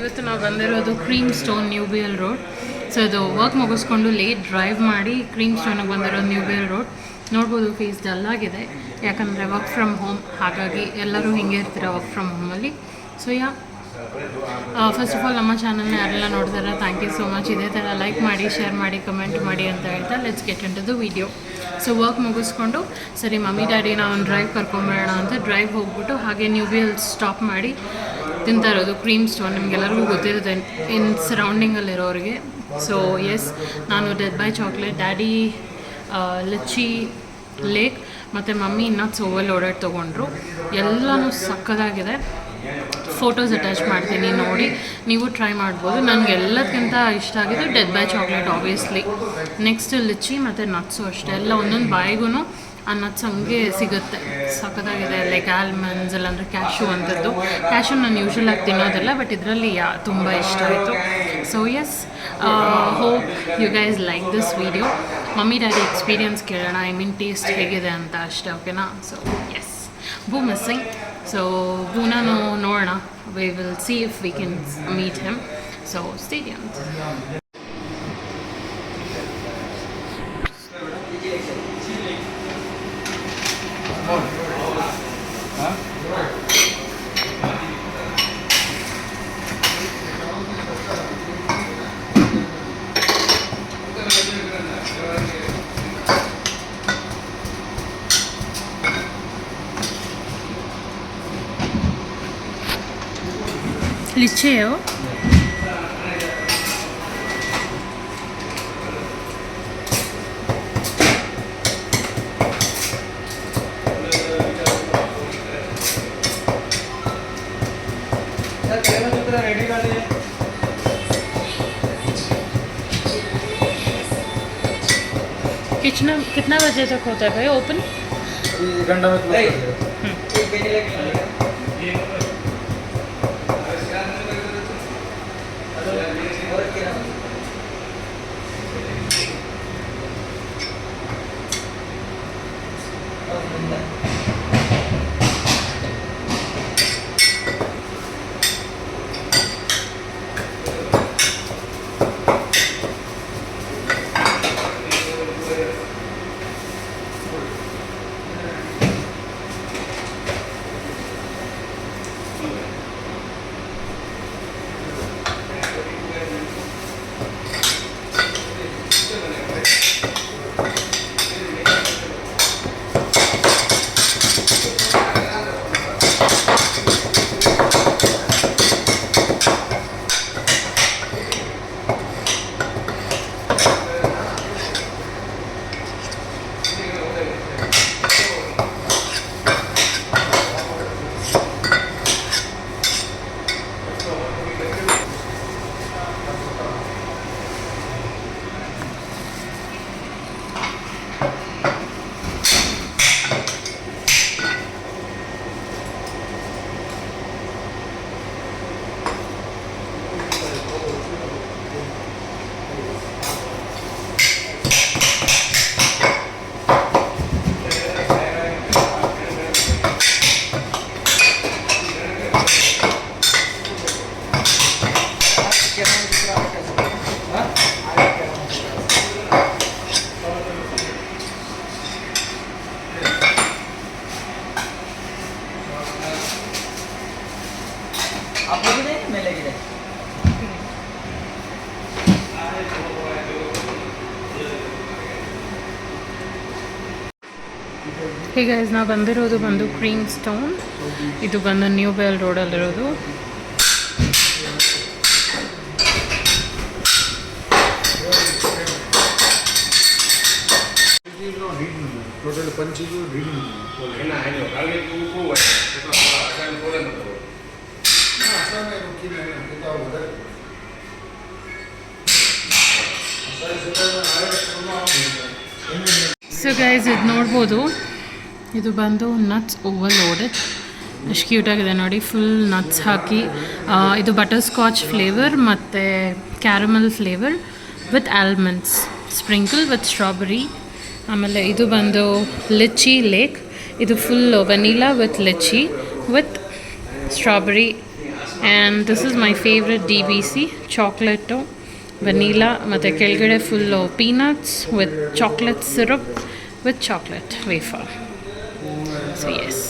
ಇವತ್ತು ನಾವು ಬಂದಿರೋದು cream stone new B L road. So ಇದು ವರ್ಕ್ ಮುಗಿಸ್ಕೊಂಡು ಲೇಟ್ ಡ್ರೈವ್ ಮಾಡಿ ಕ್ರೀಮ್ ಸ್ಟೋನಿಗೆ ಬಂದಿರೋದು ನ್ಯೂ ಬಿ ಎಲ್ ರೋಡ್. ನೋಡ್ಬೋದು ಫೀಸ್ ಡಲ್ಲಾಗಿದೆ, ಯಾಕಂದರೆ ವರ್ಕ್ ಫ್ರಮ್ ಹೋಮ್, ಹಾಗಾಗಿ ಎಲ್ಲರೂ ಹಿಂಗೆ ಇರ್ತೀರ ವರ್ಕ್ ಫ್ರಮ್ ಹೋಮಲ್ಲಿ. ಸೊ ಫಸ್ಟ್ ಆಫ್ ಆಲ್ ನಮ್ಮ ಚಾನಲ್ನ ಯಾರೆಲ್ಲ ನೋಡ್ತಾರೆ ಥ್ಯಾಂಕ್ ಯು ಸೋ ಮಚ್. ಇದೇ ಥರ ಲೈಕ್ ಮಾಡಿ, ಶೇರ್ ಮಾಡಿ, ಕಮೆಂಟ್ ಮಾಡಿ ಅಂತ ಹೇಳ್ತಾ let's get into the video. So work ಮುಗಿಸ್ಕೊಂಡು ಸರಿ ಮಮ್ಮಿ ಡ್ಯಾಡಿನ ಒಂದು ಡ್ರೈವ್ ಕರ್ಕೊಂಬರೋಣ ಅಂತ ಡ್ರೈವ್ ಹೋಗ್ಬಿಟ್ಟು ಹಾಗೆ ನ್ಯೂ ಬಿ ಎಲ್ ಸ್ಟಾಪ್ ಮಾಡಿ ತಿಂತಾ ಇರೋದು ಕ್ರೀಮ್ ಸ್ಟೋನ್. ನಿಮಗೆಲ್ಲರಿಗೂ ಗೊತ್ತಿರುತ್ತೆ ಇನ್ ಸರೌಂಡಿಂಗಲ್ಲಿರೋರಿಗೆ. ಸೊ ಎಸ್, ನಾನು dead by chocolate, daddy Lachchi lake ಮತ್ತು ಮಮ್ಮಿ ನಟ್ಸ್ ಓವರ್ಲೋಡೆಡ್ ತೊಗೊಂಡ್ರು. ಎಲ್ಲನೂ ಸಕ್ಕದಾಗಿದೆ. ಫೋಟೋಸ್ ಅಟ್ಯಾಚ್ ಮಾಡ್ತೀನಿ, ನೋಡಿ ನೀವು ಟ್ರೈ ಮಾಡ್ಬೋದು. ನನಗೆ ಎಲ್ಲದಕ್ಕಿಂತ ಇಷ್ಟ ಆಗಿದ್ದು dead by chocolate obviously. Next litchi ಮತ್ತು ನಟ್ಸು ಅಷ್ಟೇ, ಎಲ್ಲ ಒಂದೊಂದು ಬಾಯಿಗೂ ಆ ನಟ್ಸ್ ಹಂಗೆ ಸಿಗುತ್ತೆ. ಸಕ್ಕದಾಗಿದೆ. ಲೈಕ್ ಆಲ್ಮಂಡ್ಸ್ ಇಲ್ಲಾಂದರೆ ಕ್ಯಾಶು ಅಂಥದ್ದು. ಕ್ಯಾಶು ನಾನು ಯೂಶ್ವಲಾಗಿ ತಿನ್ನೋದಿಲ್ಲ, ಬಟ್ ಇದರಲ್ಲಿ ತುಂಬ ಇಷ್ಟ ಆಯಿತು. So yes, hope you guys like this video. Mummy daddy experience ಕೇಳೋಣ, ಐ ಮೀನ್ ಟೇಸ್ಟ್ ಹೇಗಿದೆ ಅಂತ ಅಷ್ಟೇ, ಓಕೆನಾ? So yes, Boo missing. So ಬೂನಾನು ನೋಡೋಣ, we will see if we can meet him. So stay tuned. liceo. कितना बजे तक होता है भाई ओपन? घंटा में ಹೇ ಗೈಸ್, ನಾವು ಬಂದಿರೋದು ಬಂದು ಕ್ರೀಮ್ ಸ್ಟೋನ್. ಇದು ಬಂದು ನ್ಯೂ ಬಿ ಎಲ್ ರೋಡಲ್ಲಿರೋದು. ಸೊ ಗೈಸ್, ಇದು ನೋಡ್ಬೋದು, ಇದು ಬಂದು ನಟ್ಸ್ ಓವರ್ಲೋಡೆಡ್. ಎಷ್ಟು ಕ್ಯೂಟಾಗಿದೆ ನೋಡಿ, ಫುಲ್ ನಟ್ಸ್ ಹಾಕಿ. ಇದು ಬಟರ್ ಸ್ಕಾಚ್ ಫ್ಲೇವರ್ ಮತ್ತು caramel flavour with almonds, sprinkle with strawberry. ಆಮೇಲೆ ಇದು ಬಂದು ಲಿಚ್ಚಿ ಲೇಕ್. ಇದು full vanilla with lychee with strawberry and this is my favourite DBC chocolate vanilla ಮತ್ತು ಕೆಳಗಡೆ full peanuts with chocolate syrup with chocolate wafer. So yes,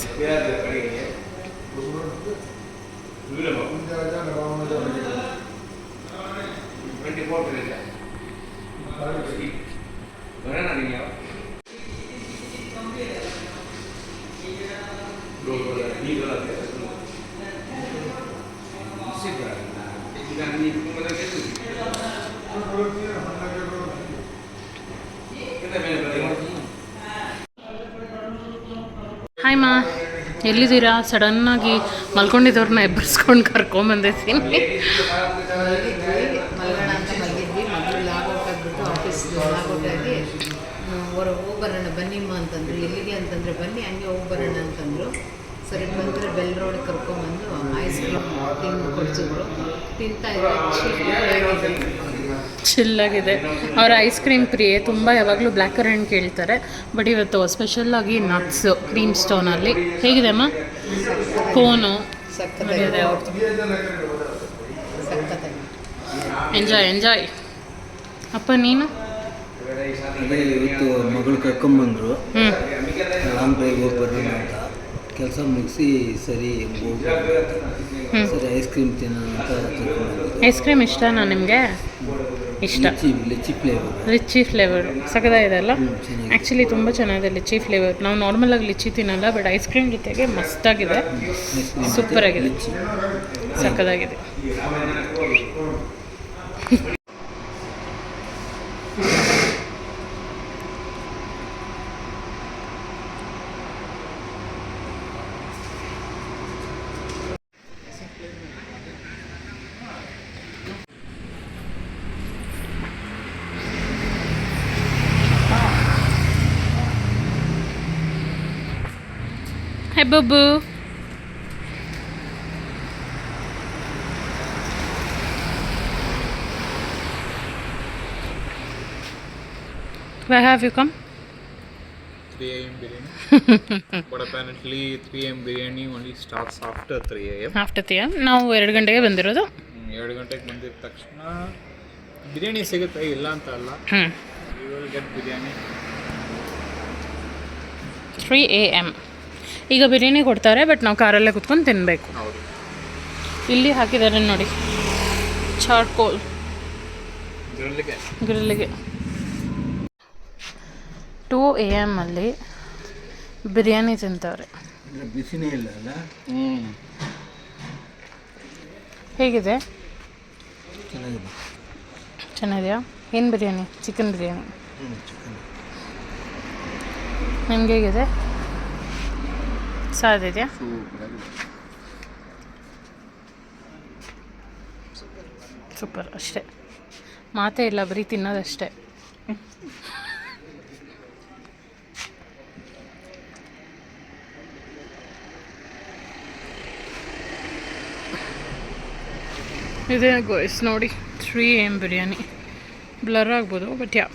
hi ಮಾ, ಎಲ್ಲಿದ್ದೀರಾ? ಸಡನ್ನಾಗಿ ಮಲ್ಕೊಂಡಿದ್ದವ್ರನ್ನ ಎಬ್ಬರಿಸ್ಕೊಂಡು ಕರ್ಕೊಂಬಂದಿದ್ದೀನಿ. ಮಲ್ಗೋಣ ಅಂತ ಮಲಗಿದ್ವಿ. ಮಗಳು ಲಾಗೌಟ್ ಆಗಿಬಿಟ್ಟು ಆಫೀಸ್ ಲಾಗೌಟ್ ಆಗಿ ಹೋಗಿ ಬರೋಣ ಬನ್ನಿಮ್ಮ ಅಂತಂದರು. ಎಲ್ಲಿಗೆ ಅಂತಂದರೆ ಬನ್ನಿ ಹಂಗೆ ಹೋಗಿ ಬರೋಣ ಅಂತಂದರು. ಸರಿ ಬಂದರೆ ಬೆಲ್ ರೋಡ್ ಕರ್ಕೊಂಬಂದು ಐಸ್ ಕ್ರೀಮ್ ತಿಂದು ಕೊಡಿಸಿದ್ರು. ತಿಂತಾಯಿದ್ರೆ ಚಿಲ್ಲಾಗಿದೆ. ಅವರ ಐಸ್ ಕ್ರೀಮ್ ಪ್ರಿಯೆ, ತುಂಬ ಯಾವಾಗಲೂ ಬ್ಲ್ಯಾಕ್ ಕರೆಂಟ್ ಕೇಳ್ತಾರೆ. ಬಟ್ ಇವತ್ತು ಸ್ಪೆಷಲ್ಲಾಗಿ ನಟ್ಸು ಕ್ರೀಮ್ ಸ್ಟೋನಲ್ಲಿ. ಹೇಗಿದೆ ಅಮ್ಮ? ಕೋನು ಸಕ್ಕತ್ತಾಗಿದೆ. Enjoy enjoy. ಅಪ್ಪ ನೀನು? ಅದೇ ಇವತ್ತು ಮಗಳು ಕರ್ಕೊಂಬಂದರು, ಲಾಂಗ್ ಡ್ರೈವ್ ಹೋಗಿ ಬರೋಣ ಅಂತ. ಕೆಲಸ ಮುಗಿಸಿ ಸರಿ ಸರಿ ಐಸ್ ಕ್ರೀಮ್ ತಿನ್ನೋಣ ಅಂತ ಕರ್ಕೊಂಡ್ಬಂದಿದ್ದೆ. ಐಸ್ ಕ್ರೀಮ್ ಇಷ್ಟನಾ ನಿಮಗೆ? ಇಷ್ಟ. ಲಿಚ್ಚಿ ಫ್ಲೇವರ್, ಲಿಚ್ಚಿ ಫ್ಲೇವರ್ ಸಕ್ಕತ್ತಾಗಿದೆ ಅಲ್ಲ? ಚೆನ್ನಾಗಿದೆ. ಆ್ಯಕ್ಚುಲಿ ತುಂಬ ಚೆನ್ನಾಗಿದೆ ಲಿಚ್ಚಿ ಫ್ಲೇವರ್. ನಾವು ನಾರ್ಮಲಾಗಿ ಲಿಚ್ಚಿ ತಿನ್ನಲ್ಲ, ಬಟ್ ಐಸ್ ಕ್ರೀಮ್ ಜೊತೆಗೆ ಮಸ್ತಾಗಿದೆ, ಸೂಪರಾಗಿದೆ, ಸಕ್ಕತ್ತಾಗಿದೆ. Hi, Babu. Where have you come? 3 a.m. biryani. But apparently 3 a.m. biryani only starts after 3 a.m. After 3 a.m. ನಾವು 2 ಗಂಟೆಗೆ ಬಂದಿರೋದು. 2 ಗಂಟೆಗೆ ಬಂದಿದ ತಕ್ಷಣ ಬಿರಿಯಾನಿ ಸಿಗುತ್ತೆ, ಇಲ್ಲ ಅಂತ ಅಲ್ಲ. You will get biryani. 3 a.m. ಈಗ ಬಿರಿಯಾನಿ ಕೊಡ್ತಾರೆ, ಬಟ್ ನಾವು ಕಾರಲ್ಲೇ ಕುತ್ಕೊಂಡು ತಿನ್ನಬೇಕು. ಹೌದು. ಇಲ್ಲಿ ಹಾಕಿದ್ದಾರೆ ನೋಡಿ, ಚಾರ್ಕೋಲ್ ಗ್ರಿಲ್ಲಿಗೆ. 2 a.m. ಅಲ್ಲಿ ಬಿರಿಯಾನಿ ತಿಂತಾರೆ. ಬಿಸಿನೇ ಇಲ್ಲ ಅಲ್ಲ? ಹೇಗಿದೆ? ಚೆನ್ನಾಗಿದೆ. ಚೆನ್ನಾಗಿದೆಯಾ? ಏನು ಬಿರಿಯಾನಿ? ಚಿಕನ್ ಬಿರಿಯಾನಿ. ಚಿಕನ್. ನಿಮ್ಗೆ ಹೇಗಿದೆ? ಸಾಧಿದೆಯಾ? ಸೂಪರ್. ಅಷ್ಟೇ, ಮಾತೇ ಇಲ್ಲ, ಬರೀ ತಿನ್ನೋದಷ್ಟೇ. ಇದೇ ಗೋಯ್ಸ್ ನೋಡಿ, 3 a.m. ಬಿರಿಯಾನಿ. ಬ್ಲರ್ ಆಗ್ಬೋದು, ಬಟ್ ಯಾ